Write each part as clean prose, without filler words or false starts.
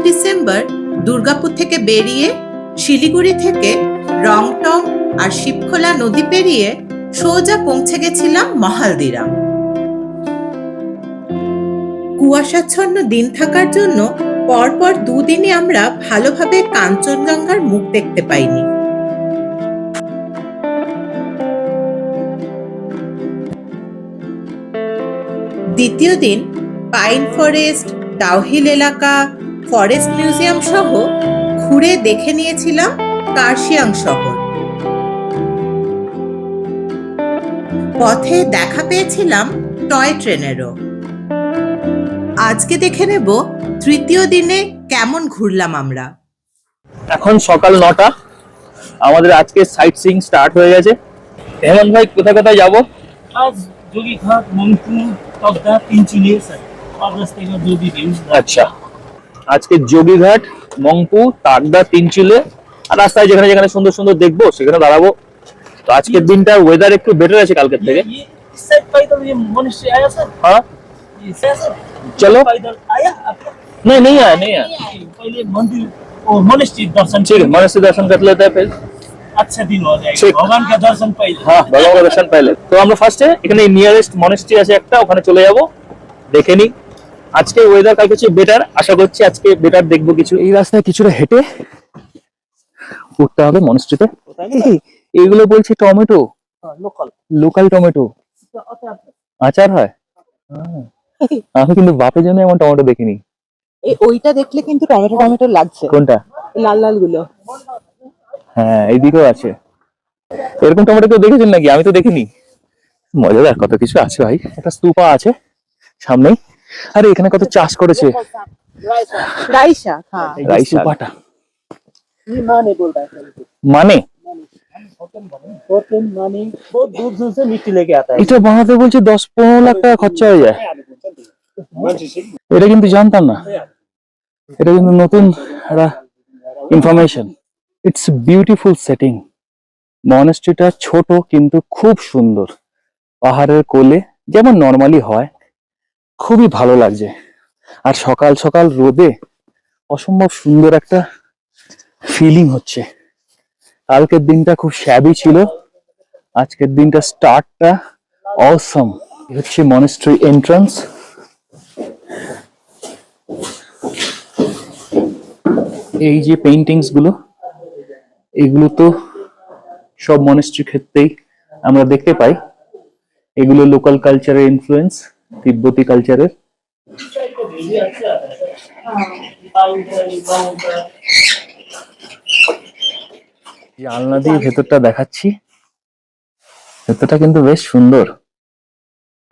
December Durgapur থেকে বেরিয়ে শিলিগুড়ি থেকে রংটং আর শিবখোলা নদী পেরিয়ে সোজা পৌঁছে গেছিলাম মহালদিরাম। কুয়াশাচ্ছন্ন দিন থাকার জন্য পরপর দুদিনই আমরা ভালোভাবে কাঞ্চনজঙ্ঘার মুখ দেখতে পাইনি। দ্বিতীয় দিন পাইন ফরেস্ট, ডাউহিল এলাকা, ফরেস্ট মিউজিয়াম সহ ঘুরে দেখে নিয়েছিলাম কার্শিয়াং শহর। পথে দেখা পেয়েছিলাম টয় ট্রেনেরও। আজকে দেখে নেব তৃতীয় দিনে কেমন ঘুরলাম আমরা। এখন সকাল 9টা, আমাদের আজকে সাইট সিইং স্টার্ট হয়ে গেছে। হেমন্ত ভাই কোথায় কোথায় যাবো? आज जोगीघाट, मंगपुर, तगदा, तीनचुले सर और रास्ते का जो भी व्यू। আচ্ছা, আজকে যোগীঘাট, মংপু, তাগদা, তিনচুলে আর রাস্তায় যেখানে যেখানে সুন্দর সুন্দর দেখবো সেখানে দাঁড়াবো। তো আজকের দিনটা ওয়েদার একটু বেটার আছে কালকের থেকে। ये इस साइड पैदल ये मनुष्य आया सर। हाँ ये सर चलो। पैदल आया आपका? नहीं आया नहीं आया। पहले मंदिर और मनुष्य दर्शन। ठीक है, मनुष्य दर्शन कर लेते हैं फिर। अच्छा दिन हो जाएगा, ठीक। भगवान का दर्शन पहले। হ্যাঁ, ভগবানের দর্শন পাইলে তো আমরা ফার্স্টে এখানে নিয়ারেস্ট মনেস্ট্রি আছে একটা, ওখানে চলে যাব, দেখে নি। আজকে ওয়েদার কালকে চেয়ে বেটার, আশা করছি আজকে বেটার দেখবো কিছু। এই রাস্তায় কিছুটা হেঁটে উঠতে হবে মনেস্ট্রিতে। এইগুলো বলছি টমেটো, लोकल লোকাল টমেটো আচার হয়। আমি কিন্তু বাপের জন্য এমন টমেটো দেখিনি। ওইটা দেখলে কিন্তু টমেটো টমেটো লাগছে। কোনটা? লাল লাল গুলো। হ্যাঁ, এইদিকেও আছে। এরকম টমেটো কেউ দেখেছেন নাকি? আমি তো দেখিনি। মজাদার কত কিছু আছে ভাই। একটা স্তূপা আছে সামনেই। আরে এখানে কত চাষ করেছে। রাই শাক। হ্যাঁ, রাই স্তূপাটা ये माने बोलता है सर। মানে होटल माने बहुत दूर दूर से मिट्टी लेके आता है। এটা বানাতে বলছে 10-15 লাখ টাকা খরচা হয়ে যায়। এটা কিন্তু জানতাম না, এটা কিন্তু নতুন একটা ইনফরমেশন। It's beautiful setting. মনেস্ট্রিটা ছোট কিন্তু খুব সুন্দর, পাহাড়ের কোলে যেমন নর্মালি হয়, খুবই ভালো লাগছে। আর সকাল সকাল রোদে অসম্ভব সুন্দর একটা ফিলিং হচ্ছে। কালকের দিনটা খুব শ্যাবি ছিল, আজকের দিনটা স্টার্টটা অসম। হচ্ছে মনেস্ট্রি এন্ট্রান্স। এই যে পেইন্টিংস গুলো, এগুলো তো সব মনেস্ট্রি ক্ষেত্রেই আমরা দেখতে পাই। এগুলো লোকাল কালচারের ইনফ্লুয়েন্স, তিব্বতী কালচারের। জানলা দিয়ে ভেতরটা দেখাচ্ছি। ভেতরটা কিন্তু বেশ সুন্দর।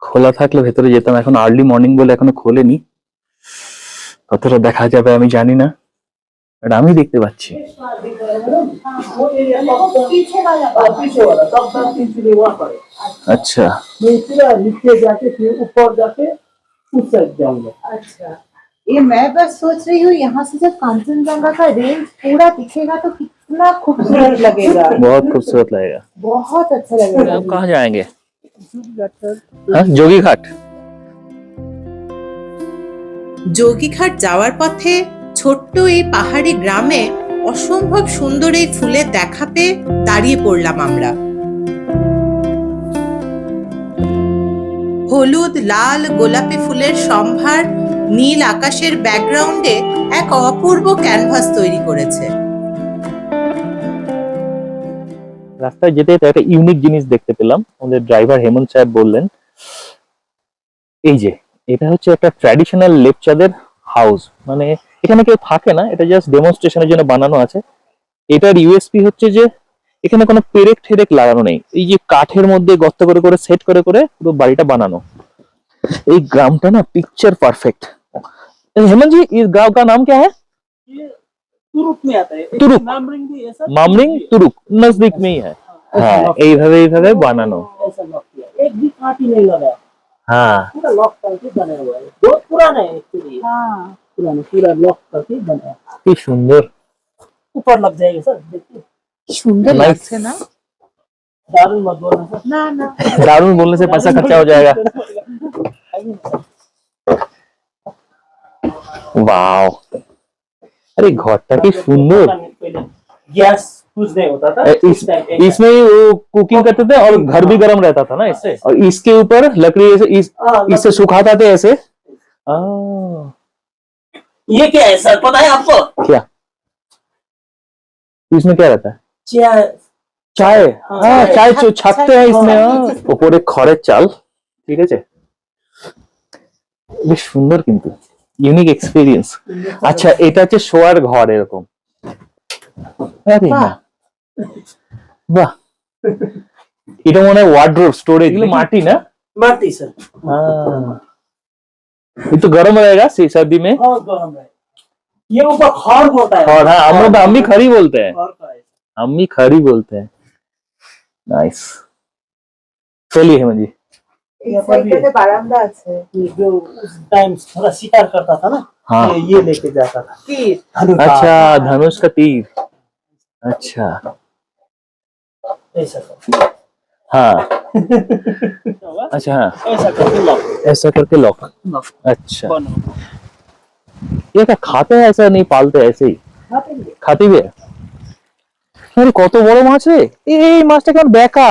খোলা থাকলে ভেতরে যেতাম, এখন আর্লি মর্নিং বলে এখনো খোলেনি। কতটা দেখা যাবে আমি জানি না, বাট আমি দেখতে পাচ্ছি। अच्छा नीचे जाके फिर ऊपर जाके उस साइड जाऊंगा। अच्छा, ये मैं बस सोच रही हूँ यहाँ से जब कांचनजंगा का रेंज पूरा दिखेगा तो कितना खूबसूरत लगेगा। बहुत खूबसूरत लगेगा, बहुत अच्छा लगेगा। अब कहाँ जाएंगे? जोगीघाट। যোগীঘাট যাওয়ার পথে ছোট্ট এই পাহাড়ি গ্রামে অসম্ভব সুন্দর এই ফুলের দেখা পেয়ে দাঁড়িয়ে পড়লাম আমরা। হলুদ, লাল, গোলাপি ফুলের সম্ভার নীল আকাশের ব্যাকগ্রাউন্ডে এক অপূর্ব ক্যানভাস তৈরি করেছে। রাস্তায় যেতে যেতে একটা ইউনিক জিনিস দেখতে পেলাম। আমাদের ড্রাইভার হেমন্ত সাহেব বললেন, এই যে এটা হচ্ছে একটা ট্র্যাডিশনাল লেপচাদের হাউস, মানে এখানে কেউ থাকে না, এটা জাস্ট ডেমনস্ট্রেশনের জন্য বানানো আছে। এটার ইউএসপি হচ্ছে যে এখানে কোনো পেরেক ঠেরেক লাগানো নেই, এই যে কাঠের মধ্যে গর্ত করে করে সেট করে করে পুরো বাড়িটা বানানো। এই গ্রামটা না পিকচার পারফেক্ট। हेमंत जी, इस गांव का नाम क्या है? ये तुरुक में आता है। तुरुक। मामरिंग भी ऐसा। मामरिंग तुरुक नजदीक में ही है। हाँ, এইভাবে এইভাবে বানানো। ऐसा लॉक किया, एक भी काट ही नहीं लगा। हाँ, पूरा लॉक करके बनाया हुआ है, बहुत पुराना है एक्चुअली। हाँ, पुराना पूरा लॉक करके बनाया। কি সুন্দর। ऊपर लग जाएगा सर, देखिए সুন্দর লাগছে না? दारुण मत बोलना सर। না না, दारुण बोलने से पैसा खर्चा हो जाएगा। वाओ, अरे घरটা কি সুন্দর। गैस कुछ नहीं होता था इस इसमें ही वो कुकिंग करते थे और घर भी गर्म रहता था ना इससे, और इसके ऊपर लकड़ी ऐसे इससे सुखाते थे ऐसे। ये क्या है सर, पता है आपको? क्या इसमें क्या रहता है? चाय। চায়, হ্যাঁ চায় ছাড়তে হয় इसमें। উপরে খড়ের চাল, ঠিক আছে, বেশ সুন্দর কিন্তু ইউনিক এক্সপেরিয়েন্স। আচ্ছা এটা হচ্ছে শোয়ার ঘর এরকম। আরে না, বাহ, এটা মনে হয় ওয়ার্ডরোব স্টোরেজ। এগুলো মাটি না? माटी सर। हाँ, ये तो गर्म रहेगा सर्दी में। हाँ गरम है। ये ऊपर खड़ होता है। और हाँ हम भी खरी बोलते हैं, खड़ का है। हम भी खरी बोलते हैं। नाइस, चलिए हेमंत जी। यहाँ पर भी বারান্দা আছে। ये जो उस टाइम थोड़ा शिकार करता था ना, हाँ। ये लेके जाता था। কি अच्छा धनुष का तीर, अच्छा ऐसा कर। हाँ, अच्छा हाँ, ऐसा करके लॉक ऐसा करके लॉक। लॉक अच्छा बंद होगा। ये क्या खाते हैं? ऐसा नहीं पालते, ऐसे ही खाते हैं। খাতি বে। আরে কত বড় মাছ রে, এই মাছটা কেমন বেঁকা,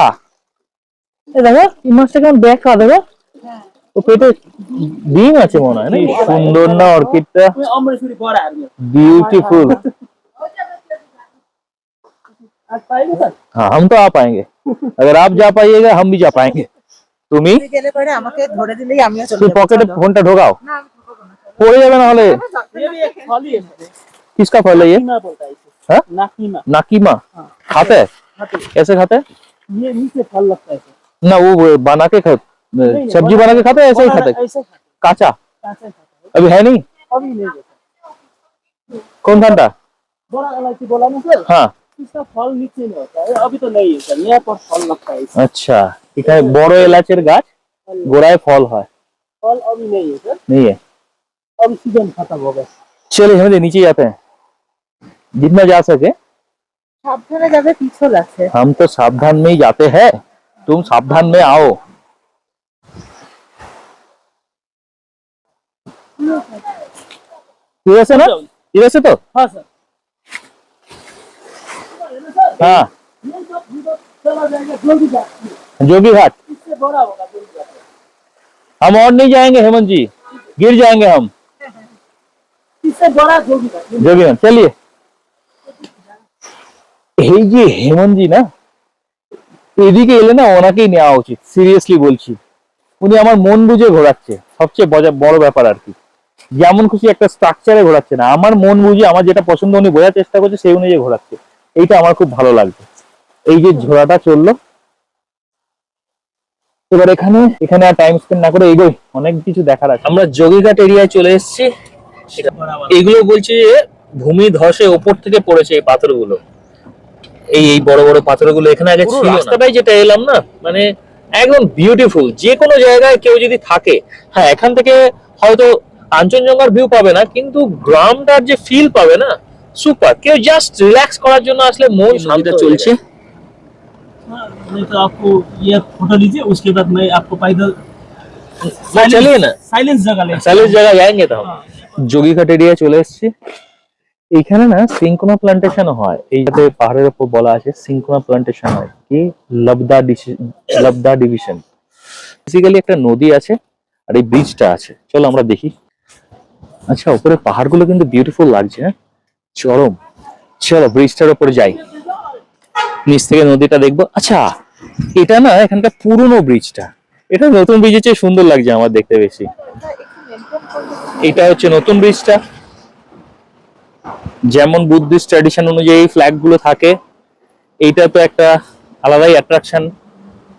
এই দেখো এই মাছটা কেমন বেঁকা, দেখো ও পেটে ডিম আছে মনে হয় না। সুন্দর না অর্কিডটা, मैं अमरेश्वरी बड़ा आदमी। ब्यूटीफुल। आज पाएंगे सर? हाँ हम तो आ पाएंगे, अगर आप जा पाइएगा हम भी जा पाएंगे। তুমি গেলে পরে আমাকে ধরে দিলেই আমিও চলে তুই যাব। পকেটে ফোনটা ঢোকাও, না আমি ঢোকাবো না। পড়ে যাবে না হলে। ये भी एक फल ही है। किसका फल है ये? नाकीमा बोलता है इसे। हाँ? नाकीमा। नाकीमा हाँ। खाते हैं? खाते हैं। कैसे खाते हैं? ये नीचे फल लगता है सर। ना वो बना के नहीं, सब्जी बना के खाते हैं, ऐसे ही खाते हैं? ऐसे खाते हैं। काचा कांचा खाते हैं। अभी है नहीं? अभी नहीं देता। कौन ধানটা? बड़ा इलायची बोला ना सर, हाँ इसका फल नीचे में होता है, अभी तो नहीं है सर, यहाँ पर फल लगता है इसका। अच्छा, এখানে বড় এলাচের গাছ, গোড়ায় ফল হয়। फल अभी नहीं है सर, नहीं है? अभी सीजन खत्म हो गया। चलिए हम नीचे जाते हैं, जितना जा सके। সাবধানে যাবে, পিছল আছে। हम तो सावधान में ही जाते हैं, तुम सावधान में आओ। इधर से ना, इधर से तो हाँ सर। हाँ, ये सब इधर चला जाएगा जोगी घाट, जोगी घाट। इससे बड़ा होगा जोगी घाट। हम और नहीं जाएंगे हेमंत जी, गिर जाएंगे हम। इससे बड़ा जोगी घाट। जोगी घाट चलिए। এই যে হেমন্ত জি না, এদিকে এলে না ওনাকেই নেওয়া উচিত, সিরিয়াসলি বলছি। উনি আমার মন বুঝে ঘোরাচ্ছে, সবচেয়ে বড় ব্যাপার আর কি। যেমন খুশি একটা স্ট্রাকচারে ঘোরাচ্ছে না, আমার মন বুঝে, আমার যেটা পছন্দ উনি বোঝার চেষ্টা করছে সেই অনুযায়ী ঘোরাচ্ছে। এইটা আমার খুব ভালো লাগছে। এই যে ঘোরাটা চললো, এবার এখানে আর টাইম স্পেন্ড না করে এগোই, অনেক কিছু দেখার আছে। আমরা যোগীঘাট এরিয়ায় চলে এসেছি। এগুলো বলছে যে ভূমি ধসে ওপর থেকে পড়েছে এই পাথরগুলো, এই বড় বড় পাথরগুলো এখানে আগে ছিল। রাস্তাটাই যেটা এলাম না, মানে একদম বিউটিফুল। যে কোনো জায়গায় কেউ যদি থাকে, হ্যাঁ এখান থেকে হয়তো কাঞ্চনজঙ্ঘার ভিউ পাবে না, কিন্তু গ্রামটার যে ফিল পাবে না, সুপার। কেউ জাস্ট রিল্যাক্স করার জন্য আসলে মন শান্ত চলছে। हाँ, नहीं तो आपको ये फोटो लीजिए, उसके बाद मैं आपको पैदल চলিয়ে না, साइलेंस जगह ले। সাইলেন্স জায়গা যাएंगे তো। हाँ, যোগীঘাট এরিয়া চলে এসেছি। এইখানে না সিনকোনা প্লান্টেশন হয়, এইটাতে পাহাড়ের উপর বলা আছে সিনকোনা প্লান্টেশন হয় কি লবদা ডিভিশন। বেসিক্যালি একটা নদী আছে আর এই ব্রিজটা আছে, চলো আমরা দেখি। আচ্ছা উপরে পাহাড়গুলো কিন্তু বিউটিফুল লাগছে, হ্যাঁ চরম। চলো ব্রিজটার উপরে যাই, নিচ থেকে নদীটা দেখবো। আচ্ছা এটা না এখানকার পুরনো ব্রিজটা, এটা নতুন ব্রিজের চেয়ে সুন্দর লাগছে আমার দেখতে বেশি। এটা হচ্ছে নতুন ব্রিজটা, যেমন বুদ্ধিস্ট ট্র্যাডিশন অনুযায়ী ফ্ল্যাগ গুলো থাকে, এইটা তো একটা আলাদাই অ্যাট্রাকশন,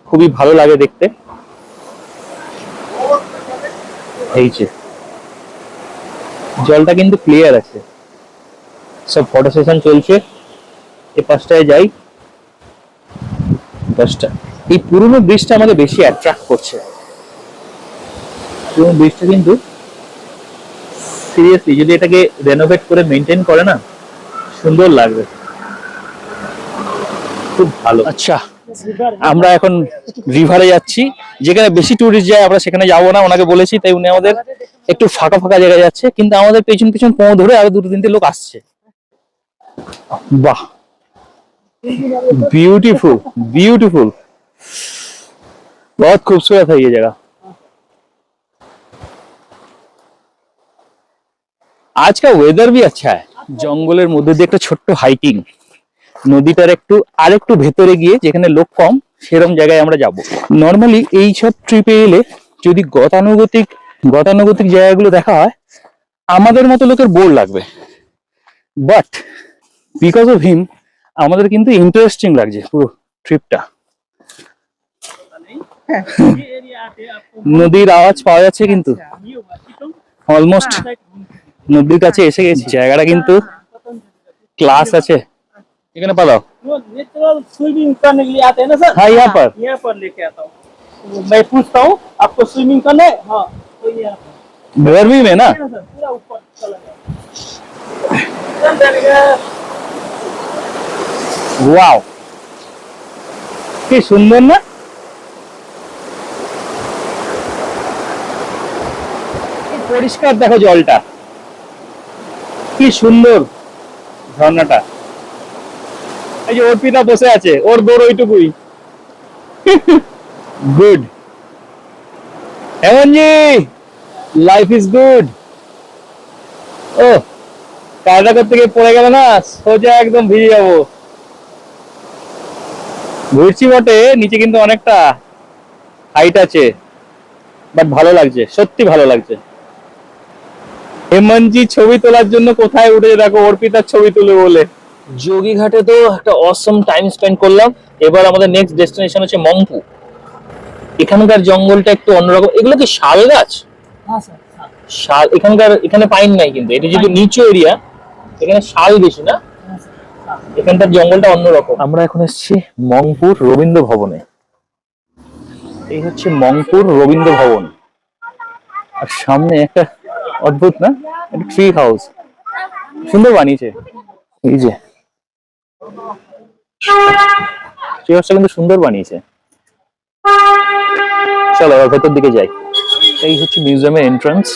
খুবই ভালো লাগে দেখতে। এই যে জলটা কিন্তু ক্লিয়ার আছে, সব ফটো সেশন চলছে। এই পাশটায় যাই, পাশটা এই পুরনো ব্রিজটা আমাকে বেশি অ্যাট্রাক্ট করছে। পুরনো ব্রিজটা কিন্তু সিরিয়াসলি যদি এটাকে রেনোভেট করে মেনটেন করে না, সুন্দর লাগবে, খুব ভালো। আচ্ছা আমরা এখন রিভারে যাচ্ছি, যেখানে বেশি টুরিস্ট যায় আমরা সেখানে যাবো না, ওনাকে বলেছি, তাই উনি আমাদের একটু ফাঁকা ফাঁকা জায়গায় যাচ্ছে, কিন্তু আমাদের পেছন পেছন পো ধরে আরো 2-3টে লোক আসছে। वाह, ब्यूटीफुल ब्यूटीफुल, बहुत खूबसूरत है ये जगह। आज का वेदर भी अच्छा है। জঙ্গলের মধ্যে দিয়ে একটা ছোট্ট হাইকিং, নদীটার আরেকটু ভেতরে গিয়ে যেখানে লোক কম সেরকম জায়গায় আমরা যাব। নর্মালি এই সব ট্রিপে এলে যদি গতানুগতিক জায়গাগুলো দেখা হয় আমাদের মতো লোকের বোর লাগবে, বাট বিকজ অফ হিম আমাদের কিন্তু ইন্টারেস্টিং লাগছে পুরো ট্রিপটা। ये एरिया आते आपको নদীর আওয়াজ পাওয়া যাচ্ছে কিন্তু ये होगा कितों অলমোস্ট নদীর কাছে এসে গেছি। জায়গাটা কিন্তু ক্লাস আছে। এখানে পালাও। वो नेचुरल स्विमिंग करने के लिए आते हैं ना सर। हाँ, यहाँ पर। यहाँ पर लेके आता हूँ। तो मैं पूछता हूँ आपको स्विमिंग करना है? हाँ, तो यहाँ पर गर्मी में ना है ना सर, पूरा ऊपर चला जाए। चल जाएगा। ওয়াও, কি সুন্দর না? কি পরিষ্কার দেখো জলটা, কি সুন্দর ঝর্ণাটা। এই যে অর্পিতা বসে আছে, ওর দৌড় ওইটুকুই। গুড হেমনজি, লাইফ ইজ গুড। ও কায়দা করতে গিয়ে পড়ে গেল না, সোজা একদম ভিজে যাবো। ঘুরছি বটে, নিচে কিন্তু অনেকটা হাইট আছে, বাট ভালো লাগছে, সত্যি ভালো লাগছে। হেমনজি ছবি তোলার জন্য কোথায় উঠে দেখো, অর্পিতার ছবি তুলে বলে। যোগীঘাটে তো একটা অসম টাইম স্পেন্ড করলাম। এবার আমাদের নেক্সট ডেস্টিনেশন হচ্ছে মংপু। এখানকার জঙ্গলটা একটু অন্যরকম। এগুলো কি শাল গাছ? हाँ सर, हाँ। শাল এখানে পাইন নাই, কিন্তু এটা যেহেতু নিচু এরিয়া এখানে শাল বেশি না, हाँ सर, हाँ। এখানকার জঙ্গলটা অন্যরকম। আমরা এখন এসেছি মংপুর রবীন্দ্র ভবনে। এই হচ্ছে মংপুর রবীন্দ্র ভবন, আর সামনে একটা অদ্ভুত না একটা ট্রি হাউস, সুন্দর বানিয়েছে। এই যে ট্রি হাউসটা কিন্তু সুন্দর বানিয়েছে। চলো এবার ভেতর দিকে যাই। এই হচ্ছে মিউজিয়ামের এন্ট্রান্স।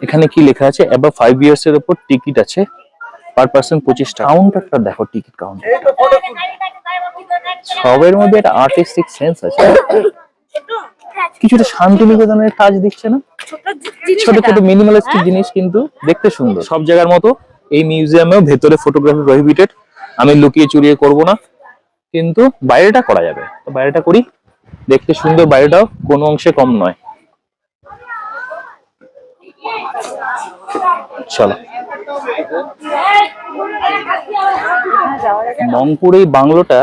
এখানে কি লেখা আছে, অ্যাবাভ 5 ইয়ার্স এর উপর টিকিট আছে, পার পার্সন 25 টাকা। কাউন্টারটা দেখো, টিকিট কাউন্টার, সবের মধ্যে একটা আর্টিস্টিক সেন্স আছে। কিছুটা শান্তিনিকেতনের কাজ দিচ্ছে না, ছোট ছোট মিনিমালিস্টিক জিনিস কিন্তু দেখতে সুন্দর। সব জায়গার মতো এই মিউজিয়ামেও ভেতরে ফটোগ্রাফি প্রহিবিটেড। আমি লুকিয়ে চুরিয়ে করব না, কিন্তু বাইরেটা করা যাবে। তো বাইরেটা করি, দেখতে সুন্দর, বাইরেটাও কোনো অংশে কম নয়। চলো। মংপুর এই বাংলোটা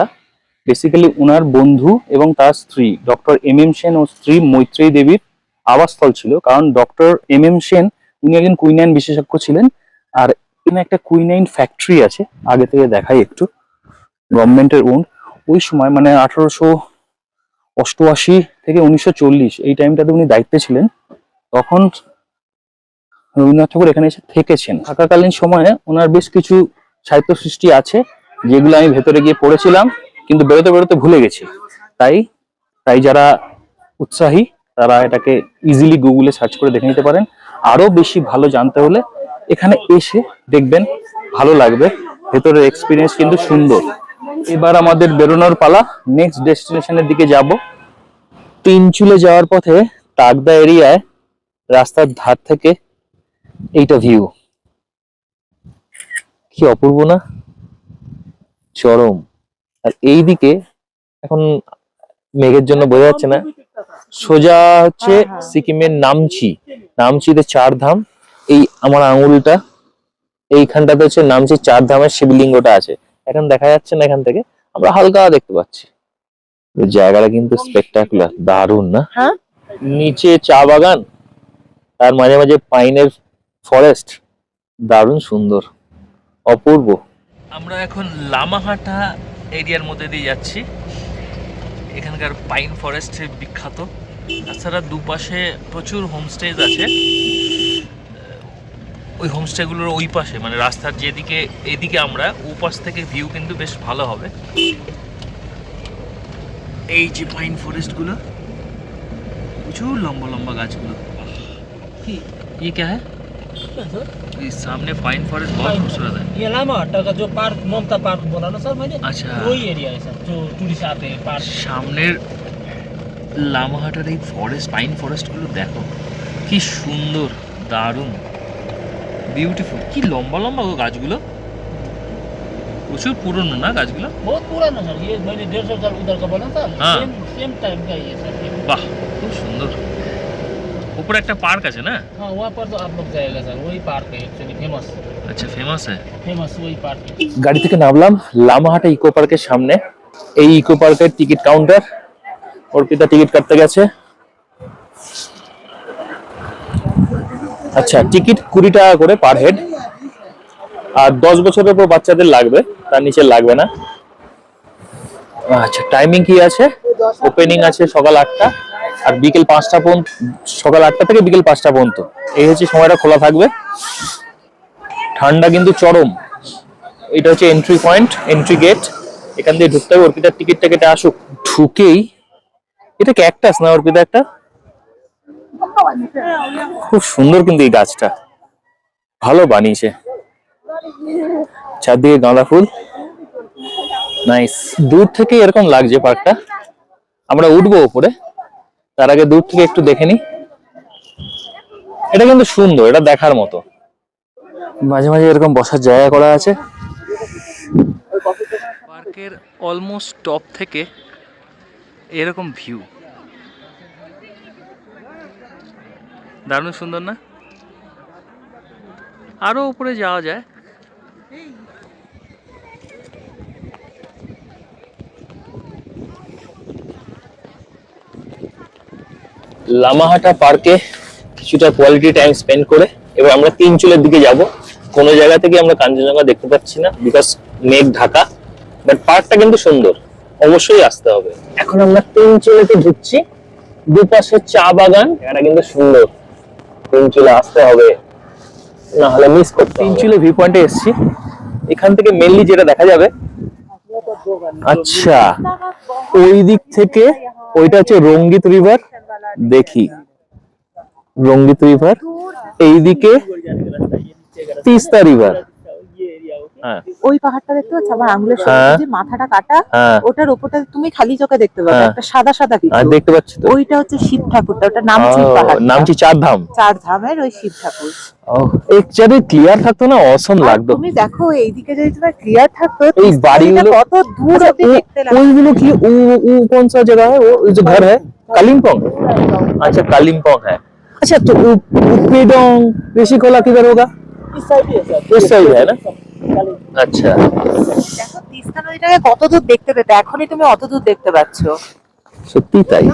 বেসিক্যালি উনার বন্ধু এবং তার স্ত্রী ডক্টর এম সেন ও স্ত্রী মৈত্রেয়ী দেবীর আবাসস্থল ছিল। কারণ ডক্টর এম সেন উনি একজন কুইনাইন বিশেষজ্ঞ ছিলেন, আর এখানে একটা কুইনাইন ফ্যাক্টরি আছে। আগে থেকে দেখাই একটু, গভর্নমেন্টের ওন। ওই সময় মানে 1888 থেকে 1940 এই টাইমটাতে উনি দায়িত্বে ছিলেন। তখন রবীন্দ্রনাথ ঠাকুর এখানে এসে থেকেছেন। থাকাকালীন সময়ে ওনার বেশ কিছু সাহিত্য সৃষ্টি আছে, যেগুলো আমি ভেতরে গিয়ে পড়েছিলাম, কিন্তু বেরোতে বেরোতে ভুলে গেছি। তাই যারা উৎসাহী তারা এটাকে ইজিলি গুগলে সার্চ করে দেখে নিতে পারেন। আরো বেশি ভালো জানতে হলে এখানে এসে দেখবেন, ভালো লাগবে। ভেতরের এক্সপিরিয়েন্স কিন্তু সুন্দর। এবার আমাদের বেরোনোর পালা, নেক্সট ডেস্টিনেশনের দিকে যাব। তিনচুলে যাওয়ার পথে তাকদা এরিয়ায় রাস্তার ধার থেকে এইটা ভিউ, কি অপূর্ব না, চরম। আর এইদিকে এখন মেঘের জন্য বোঝা যাচ্ছে না, সোজা হচ্ছে সিকিমের নামচিতে 4 ধাম। এই আমার আঙুলটা এইখানটাতে হচ্ছে নামচি 4 ধামের শিবলিঙ্গটা আছে। এখন দেখা যাচ্ছে না, এখান থেকে আমরা হালকা দেখতে পাচ্ছি। জায়গাটা কিন্তু স্পেকটাকুলার, দারুণ না? নিচে চা বাগান, তার মাঝে মাঝে পাইনের ফরেস্ট, দারুণ সুন্দর, অপূর্ব। আমরা এখন লামাহাটা এরিয়ার মধ্যে দিয়ে যাচ্ছি। এখানকার পাইন ফরেস্ট বিখ্যাত। তাছাড়া দুপাশে প্রচুর হোমস্টেজ আছে। ওই হোমস্টেগুলোর ওই পাশে মানে রাস্তার যেদিকে, এদিকে আমরা ওপাশ থেকে ভিউ কিন্তু বেশ ভালো হবে। এই যে পাইন ফরেস্টগুলো, প্রচুর লম্বা লম্বা গাছগুলো। কি ये क्या है? ये सामने फाइन फॉरेस्ट बहुत खूबसूरत है। ये लामाहट्टा का जो पार्क, ममता पार्क बोला ना सर मैंने, अच्छा। वही एरिया है सर जो टूरिस्ट आते हैं पार्क। সামনের লামাহাটার এই ফরেস্ট, পাইন ফরেস্টগুলো দেখো কি সুন্দর, দারুণ, বিউটিফুল। কি লম্বা লম্বা গো গাছগুলো, প্রচুর পুরনো না গাছগুলো? बहुत पुराना सर, ये मैंने 150 साल उधर का बोला था। हाँ। सेम टाइम का ये सर। বাহ, খুব সুন্দর। উপরে একটা পার্ক আছে না? हाँ, वहाँ पर तो आप लोग जाएगा सर, वही पार्क है एक्चुअली फेमस। আচ্ছা, ফেমাস है। फेमस वही पार्क है। গাড়ি থেকে নামলাম লামাহাটা ইকো পার্কের সামনে। এই ইকো পার্কের টিকিট কাউন্টার, অর্পিতা টিকিট কাটতে গেছে। আচ্ছা, টিকিট 20 টাকা করে পার হেড, আর 10 বছরের উপর বাচ্চাদের লাগবে, তার নিচে লাগবে না। আচ্ছা, টাইমিং কি আছে? ওপেনিং আছে সকাল 8টা আর বিকেল 5টা পর্যন্ত, সকাল 8টা থেকে বিকেল 5টা পর্যন্ত এই হচ্ছে সময়টা খোলা থাকবে। ঠান্ডা কিন্তু চরম। এটা হচ্ছে এন্ট্রি পয়েন্ট, এন্ট্রি গেট, এখান দিয়ে ঢুকতে হবে। অর্পিতার টিকিটটা কেটে আসুক। ঢুকেই এটা ক্যাকটাস না অর্পিতা? একটা খুব সুন্দর কিন্তু এই গাছটা, ভালো বানিয়েছে। চারদিকে গাঁদা ফুল, নাইস। দূর থেকে এরকম লাগছে পার্কটা। আমরা উঠবো উপরে, তার আগে দূর থেকে একটু দেখে নি। এটা কিন্তু সুন্দর, এটা দেখার মতো। মাঝে মাঝে এরকম বসার জায়গা করা আছে। পার্কের অলমোস্ট টপ থেকে এরকম ভিউ, দারুণ সুন্দর না? আরো উপরে যাওয়া যায়। লামাহাটা পার্কে কিছুটা কোয়ালিটি টাইম স্পেন্ড করে এবার আমরা তিনচুলের দিকে যাব। কোনো জায়গা থেকে আমরা কাঞ্চনজঙ্ঘা দেখতে পাচ্ছি না, বিকজ মেঘ ঢাকা, বাট পার্কটা কিন্তু সুন্দর, অবশ্যই আসতে হবে। এখন আমরা তিনচুলেতে ঢুকছি, দুপাশে চা বাগান, এটা কিন্তু সুন্দর। তিনচুলে আসতে হবে, না হলে মিস করতে হবে। তিনচুলে ভিউ পয়েন্টে এসেছি, এখান থেকে মেইনলি যেটা দেখা যাবে, আচ্ছা ওই দিক থেকে ওইটা হচ্ছে রঙ্গিত রিভার, দেখি রঙ্গিত রিভার, এইদিকে তিস্তা রিভার। হ্যাঁ, ওই পাহাড়টা দেখতে পাচ্ছ আমার আঙুলের হ্যাঁ। সামনে যে মাথাটা কাটা, হ্যাঁ, ওটার উপরটা তুমি খালি চোখে দেখতে পাবে, হ্যাঁ। একটা সাদা সাদা আর কিছু। দেখতে পাচ্ছি তো, ওইটা হচ্ছে শিব ঠাকুরটা, ওটা নামচির পাহাড়, নামছি চার ধাম। চার ধামের ওই শিব ঠাকুর। একচারে ক্লিয়ার থাকতো না, অসম আর লাগতো। তুমি দেখো এইদিকে যদি তোমার ক্লিয়ার থাকতো, এই তিস্তা বাড়িগুলো নদীটা কত দূর অব্দি দেখতে লাগতো। ওইগুলো কি ও कौन सा जगह है, वो जो घर है कालिम्पोंग? अच्छा कालिम्पोंग है। अच्छा तो उपेडोंग ऋषिकोला किधर होगा? इस साइड ही है सर। इस साइड है ना? अच्छा, দেখো তিস্তা নদীটাকে কত দূর দেখতে পেতে, এখনই তুমি অত দূর দেখতে পাচ্ছ। সত্যি তাই,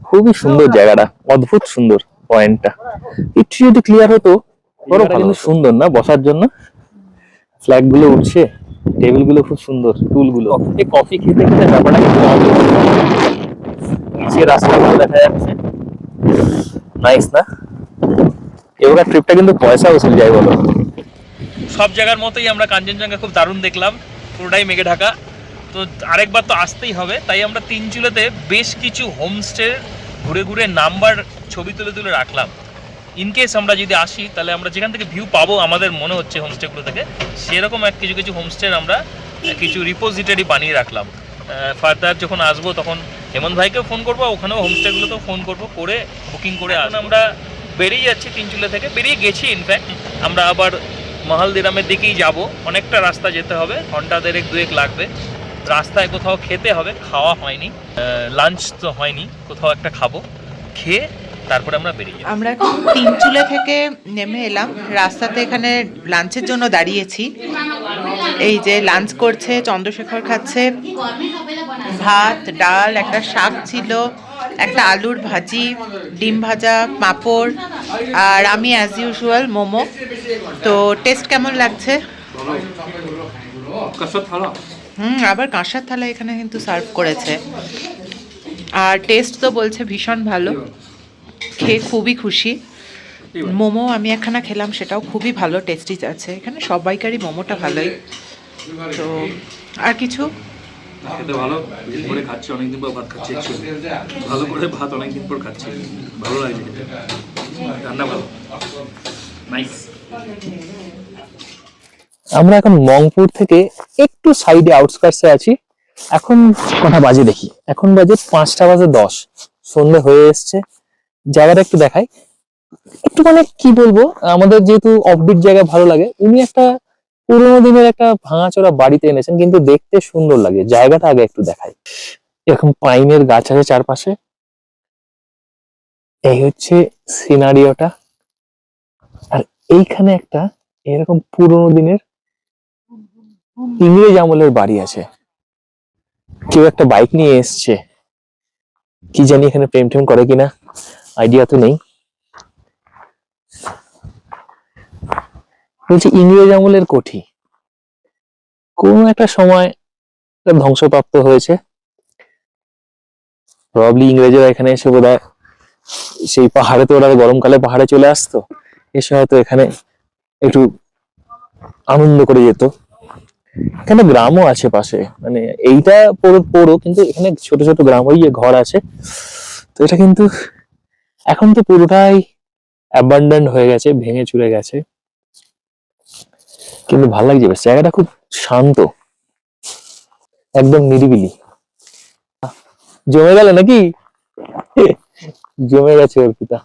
খুবই সুন্দর জায়গাটা, অদ্ভুত সুন্দর পয়েন্টটা। একটু যদি ক্লিয়ার হতো, বড় ভালো। কিন্তু সুন্দর না বসার জন্য, ফ্ল্যাগ গুলো উঠছে, টেবিল গুলো খুব সুন্দর, টুল গুলো। এই কফি খেতে খেতে ব্যাপারটা কিন্তু নিচে রাস্তাগুলো দেখা যাচ্ছে, নাইস না? এবার ট্রিপটা কিন্তু পয়সা উসুল যায় বলো। সব জায়গার মতোই আমরা কাঞ্চনজঙ্ঘা খুব দারুণ দেখলাম, পুরোটাই মেঘে ঢাকা। তো আরেকবার তো আসতেই হবে, তাই আমরা তিনচুলেতে বেশ কিছু হোমস্টে ঘুরে ঘুরে নাম্বার ছবি তুলে তুলে রাখলাম। ইনকেস আমরা যদি আসি, তাহলে আমরা যেখান থেকে ভিউ পাবো আমাদের মনে হচ্ছে হোমস্টেগুলো থেকে, সেরকম কিছু কিছু হোমস্টের আমরা কিছু রিপোজিটরি বানিয়ে রাখলাম। ফার্দার যখন আসবো তখন হেমন্ত ভাইকেও ফোন করবো, ওখানেও হোমস্টেগুলোতেও ফোন করবো, করে বুকিং করে। এখন আমরা বেরিয়ে যাচ্ছি তিনচুলে থেকে, বেরিয়ে গেছি ইনফ্যাক্ট। আমরা আবার মহালদিরামের দিকেই যাব, অনেকটা রাস্তা যেতে হবে, ঘন্টা দেড়েক দুয়েক লাগবে। রাস্তায় কোথাও খেতে হবে, খাওয়া হয়নি, লাঞ্চ তো হয়নি, কোথাও একটা খাবো, খেয়ে তারপরে আমরা বেরিয়ে যাবো। আমরা এখন তিনচুলে থেকে নেমে এলাম, রাস্তাতে এখানে লাঞ্চের জন্য দাঁড়িয়েছি। এই যে লাঞ্চ করছে, চন্দ্রশেখর খাচ্ছে ভাত, ডাল, একটা শাক ছিল, একটা আলুর ভাজি, ডিম ভাজা, পাঁপড়, আর আমি অ্যাজ ইউজুয়াল মোমো। তো টেস্ট কেমন লাগছে? আবার কাঁসার থালা এখানে কিন্তু সার্ভ করেছে, আর টেস্ট তো বলছে ভীষণ ভালো, খেয়ে খুবই খুশি। মোমো আমি একখানা খেলাম, সেটাও খুবই ভালো, টেস্টি আছে। এখানে সবাইকারই মোমোটা ভালোই। তো আর কিছু খেতে ভালো, দিন পরে খাচ্ছি, অনেকদিন পর ভাত খাচ্ছি, ভালো করে ভাত অনেকদিন পর খাচ্ছি, ভালো লাগছে খেতে, রান্না ভালো। নাইস। আমরা এখন মংপুর থেকে একটু সাইডে আউটস্কার্টসে আছি। এখন কটা বাজে দেখি, এখন বাজে 5:10। সন্ধে হয়ে এসছে। জায়গাটা একটু দেখাই, একটু মানে কি বলবো, আমাদের যেহেতু অফবিট জায়গা ভালো লাগে, উনি একটা পুরোনো দিনের একটা ভাঙাচোরা বাড়িতে এনেছেন, কিন্তু দেখতে সুন্দর লাগে। জায়গাটা আগে একটু দেখাই। এরকম পাইনের গাছ আছে চারপাশে। এই হচ্ছে সিনারিওটা। আর এইখানে একটা এরকম পুরোনো দিনের ইংরেজ আমলের বাড়ি আছে। কেউ একটা বাইক নিয়ে এসছে, কি জানি এখানে প্রেম টেম করে কিনা, আইডিয়া তো নেই। বলছি ইংরেজ আমলের কোঠি, কোন একটা সময় এটা ধ্বংসপ্রাপ্ত হয়েছে। প্রবাবলি ইংরেজরা এখানে এসে বোধহয় সেই পাহাড়ে, তো ওরা গরমকালে পাহাড়ে চলে আসতো, এসে হয়তো এখানে একটু আনন্দ করে যেত। এখানে গ্রামও আছে পাশে, মানে এইটা পুরো কিন্তু এখানে ছোট ছোট গ্রাম, ওই যে ঘর আছে। তো এটা কিন্তু এখন তো পুরোটাই অ্যাবান্ডন্ড হয়ে গেছে, ভেঙে চুরে গেছে, কিন্তু ভালো লাগছে বেশ। জায়গাটা খুব শান্ত, একদম নিরিবিলি। জমে গেল নাকি? জমে গেছে অর্পিতা।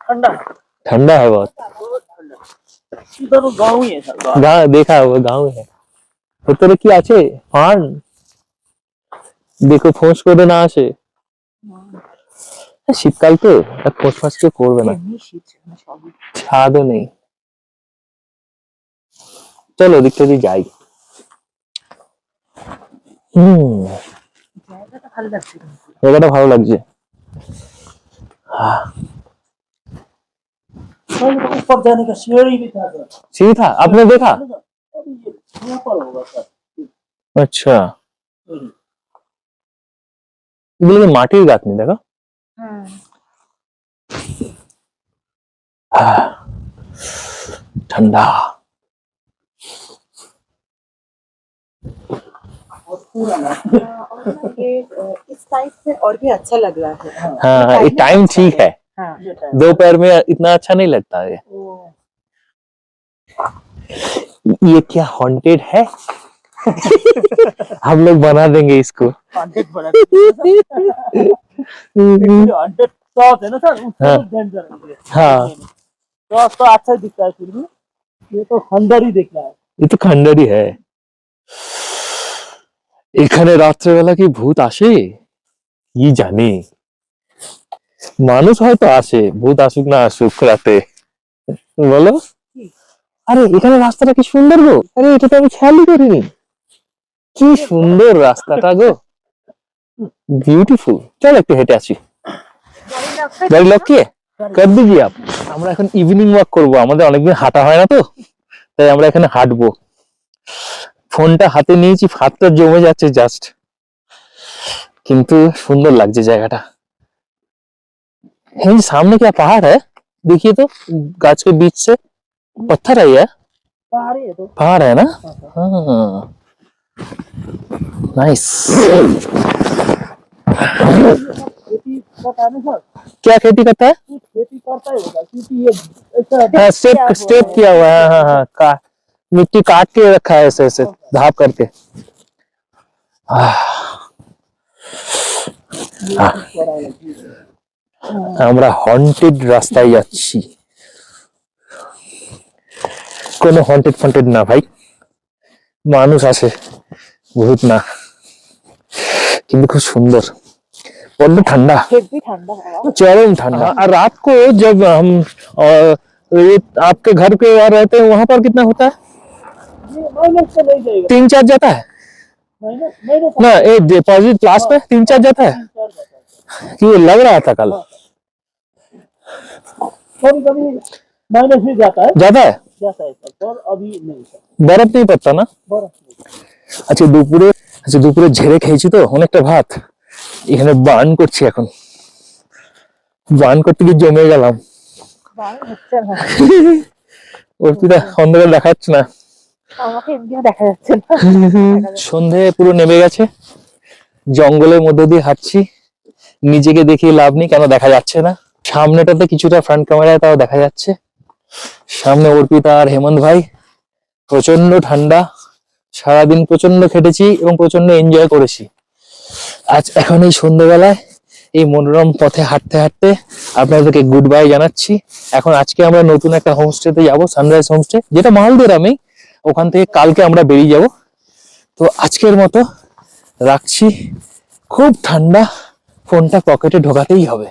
ठंडा ठंडा है बहुत। इधर तो गाँव ही है सर, गाँव। गाँव देखा, वो गाँव है। ভেতরে কি আছে? ফার্ন দেখো, ফোঁস করে না আসে। শীতকাল তো ফোঁস ফাঁস কেউ করবে না, এমনি শীত না সবই। ছাদও নেই। চলো দিকটা দিয়ে যাই। জায়গাটা ভালো লাগছে কিন্তু। জায়গাটা ভালো লাগছে। सर, ऊपर जाने का सीढ़ी भी था सर। सीढ़ी था, आपने देखा? अभी ये यहाँ पर होगा सर। আচ্ছা, এগুলো তো মাটির গাঁথনি, দেখো। ঠান্ডা। और ये इस साइड से और भी अच्छा लग रहा है। हाँ ये टाइम ठीक है, हाँ ये टाइम दोपहर में इतना अच्छा नहीं लगता है। ये क्या हॉन्टेड है? हम लोग बना देंगे इसको। 100 बड़ा 100 टॉप है ना सर, उसको हाँ। डेंजर है। हाँ। टॉप तो अच्छा ही दिखता है फिर भी, ये तो खंडर ही दिख रहा है। ये तो खंडर ही है। এখানে রাত্রেবেলা কি ভূত আসে কি জানি, মানুষ হয়তো আসে, ভূত আসুক না আসুক রাতে, বলো। আরে এখানে রাস্তাটা কি সুন্দর গো, আরে এটা তো আমি খেয়ালই করিনি। কি সুন্দর রাস্তাটা গো, বিউটিফুল। চল একটু হেঁটে আসি। গাড়ি লক কে কর দিজিয়ে আপ। আমরা এখন ইভিনিং ওয়াক করব, আমাদের অনেকদিন হাঁটা হয় না তো, তাই আমরা এখানে হাঁটবো। ফোনটা হাতে নিয়েছি, হাতটা জমে যাচ্ছে জাস্ট, কিন্তু সুন্দর লাগছে জায়গাটা। है सामने क्या पहाड़ है? देखिए तो, गाछ के बीच से पत्थर है ये, पहाड़ी है तो। पहाड़ है ना? हाँ, नाइस। खेती करता है ना सर, क्या खेती करता है? खेती करता ही होगा क्योंकि ये ऐसा हाँ, स्टेप किया हुआ है। हाँ हाँ हाँ, मिट्टी काट के रखा है ऐसे ऐसे धाप करके। আমরা হন্টেড রাস্তায় যাচ্ছি। কোনো হন্টেড ফন্টেড না ভাই, মানুষ আছে, ভূত না, কিন্তু খুব সুন্দর। বড্ড ঠান্ডা, हेवी ठंडा हवा। चरम ठंडा। और रात को जब हम ये आपके घर के वहाँ रहते हैं, वहां पर कितना होता है? ये माइनस तो नहीं जाएगा, 3-4 जाता है माइनस माइनस ना? ये डिपॉजिट क्लास पे 3-4 जाता है कि ये लग रहा था कल कभी कभी माइनस भी जाता है ज्यादा है। सर, पर अभी नहीं सर, বরফ नहीं पड़ता ना? बर्फ नहीं। আচ্ছা দুপুরে ঝেড়ে খেয়েছি তো অনেকটা ভাত, এখানে বার্ন করছি এখন। বার্ন করতে গিয়ে জমে গেলাম। ভালো হচ্ছে না, অর্পিতা অন্ধকার দেখা যাচ্ছে না। আমাকে এমনিও দেখা যাচ্ছে না। সন্ধে পুরো নেমে গেছে, জঙ্গলের মধ্যে দিয়ে হাঁটছি। নিজেকে দেখিয়ে লাভ নেই, কেন দেখা যাচ্ছে না। সামনেটাতে কিছুটা ফ্রন্ট ক্যামেরায় তাও দেখা যাচ্ছে। সামনে অর্পিতা আর হেমন্ত ভাই। প্রচন্ড ঠান্ডা, সারাদিন প্রচন্ড খেটেছি এবং প্রচন্ড এনজয় করেছি। আজ এখন এই সন্ধ্যেবেলায় এই মনোরম পথে হাঁটতে হাঁটতে আপনাদেরকে গুড বাই জানাচ্ছি। এখন আজকে আমরা নতুন একটা হোমস্টেতে যাবো, সানরাইজ হোমস্টে, যেটা মালদেরামেই। ওখান থেকে কালকে আমরা বেরিয়ে যাব। তো আজকের মতো রাখছি। খুব ঠান্ডা, ফোনটা পকেটে ঢোকাতেই হবে।